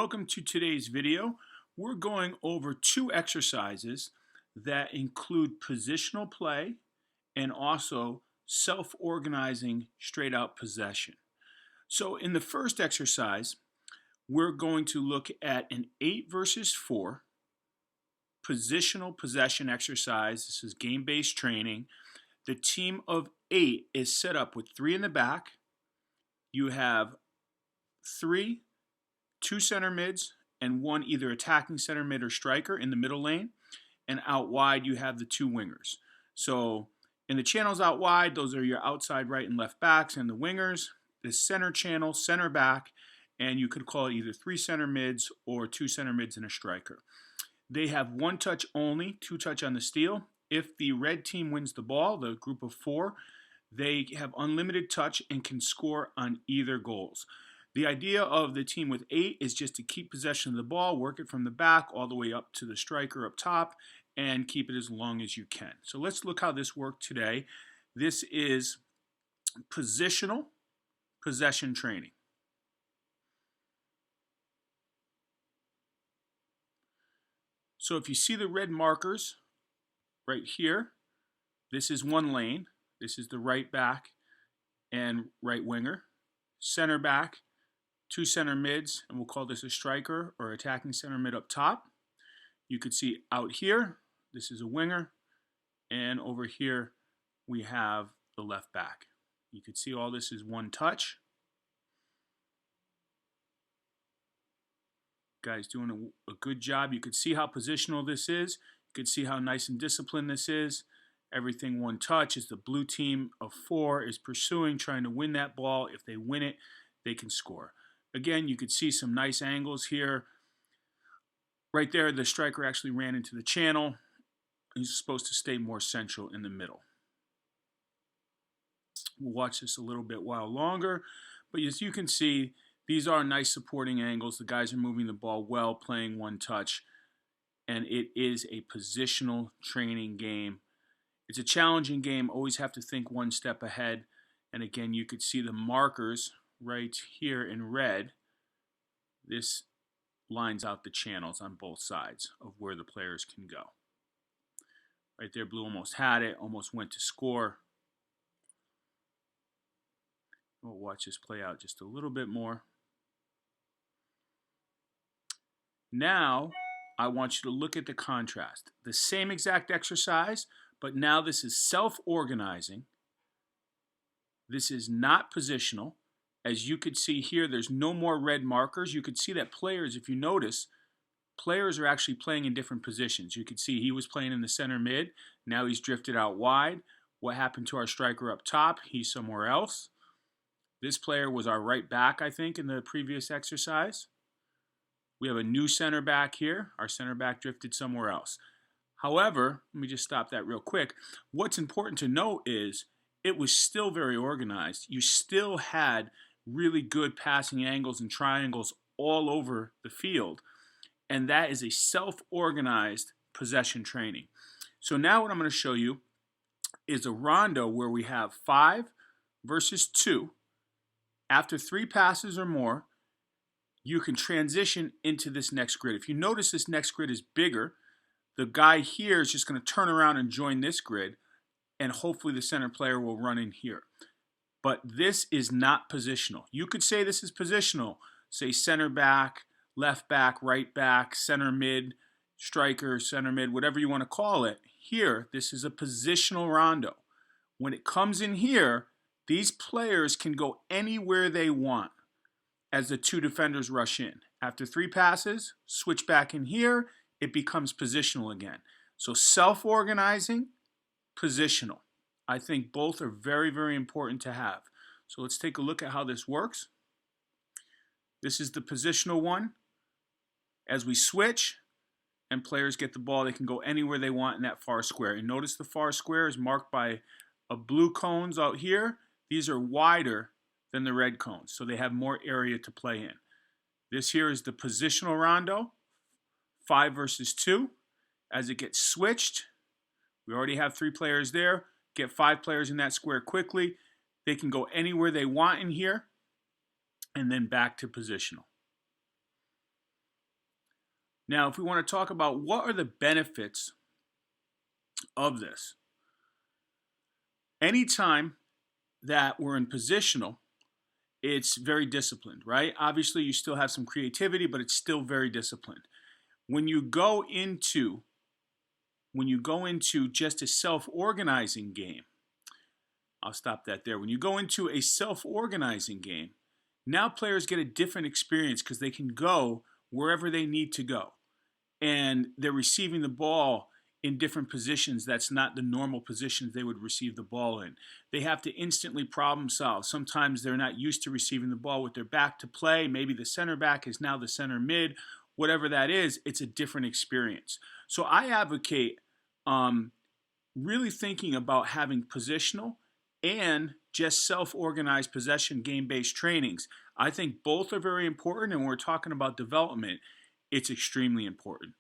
Welcome to today's video. We're going over two exercises that include positional play and also self-organizing straight out possession. So in the first exercise, we're going to look at an 8 versus 4 positional possession exercise. This is game-based training. The team of 8 is set up with 3 in the back. You have 2 center mids, and 1 either attacking center mid or striker in the middle lane. And out wide, you have the 2 wingers. So in the channels out wide, those are your outside right and left backs and the wingers. The center channel, center back, and you could call it either 3 center mids or 2 center mids and a striker. They have 1 touch only, 2 touch on the steal. If the red team wins the ball, the group of 4, they have unlimited touch and can score on either goals. The idea of the team with 8 is just to keep possession of the ball, work it from the back all the way up to the striker up top, and keep it as long as you can. So let's look how this worked today. This is positional possession training. So if you see the red markers right here, this is 1 lane. This is the right back and right winger. Center back, 2 center mids, and we'll call this a striker or attacking center mid up top. You could see out here, this is a winger, and over here we have the left back. You could see all this is 1 touch. Guys doing a good job. You could see how positional this is. You could see how nice and disciplined this is. Everything 1 touch as the blue team of 4 is pursuing, trying to win that ball. If they win it, they can score. Again, you could see some nice angles here. Right there, the striker actually ran into the channel. He's supposed to stay more central in the middle. We'll watch this a little bit while longer. But as you can see, these are nice supporting angles. The guys are moving the ball well, playing 1 touch. And it is a positional training game. It's a challenging game. Always have to think 1 step ahead. And again, you could see the markers right here in red. This lines out the channels on both sides of where the players can go. Right there, blue almost had it, almost went to score. We'll watch this play out just a little bit more. Now, I want you to look at the contrast. The same exact exercise, but now this is self-organizing. This is not positional. As you could see here, there's no more red markers. You could see that players, if you notice, players are actually playing in different positions. You could see he was playing in the center mid. Now he's drifted out wide. What happened to our striker up top? He's somewhere else. This player was our right back, I think, in the previous exercise. We have a new center back here. Our center back drifted somewhere else. However, let me just stop that real quick. What's important to note is it was still very organized. You still had really good passing angles and triangles all over the field. And that is a self-organized possession training. So now what I'm going to show you is a rondo where we have 5 versus 2. After 3 passes or more, you can transition into this next grid. If you notice this next grid is bigger, the guy here is just going to turn around and join this grid, and hopefully the center player will run in here. But this is not positional. You could say this is positional, say center back, left back, right back, center mid, striker, center mid, whatever you want to call it. Here, this is a positional rondo. When it comes in here, these players can go anywhere they want as the 2 defenders rush in. After 3 passes, switch back in here, it becomes positional again. So self-organizing, positional. I think both are very, very important to have. So let's take a look at how this works. This is the positional one. As we switch and players get the ball, they can go anywhere they want in that far square. And notice the far square is marked by a blue cones out here. These are wider than the red cones, so they have more area to play in. This here is the positional rondo, 5 versus 2. As it gets switched, we already have 3 players there. Get 5 players in that square quickly. They can go anywhere they want in here, and then back to positional. Now, if we want to talk about what are the benefits of this, anytime that we're in positional, it's very disciplined, right? Obviously, you still have some creativity, but it's still very disciplined. When you go into just a self-organizing game, I'll stop that there. When you go into a self-organizing game, now players get a different experience because they can go wherever they need to go. And they're receiving the ball in different positions that's not the normal positions they would receive the ball in. They have to instantly problem solve. Sometimes they're not used to receiving the ball with their back to play. Maybe the center back is now the center mid. Whatever that is, it's a different experience. So I advocate really thinking about having positional and just self-organized possession game-based trainings. I think both are very important, and when we're talking about development, it's extremely important.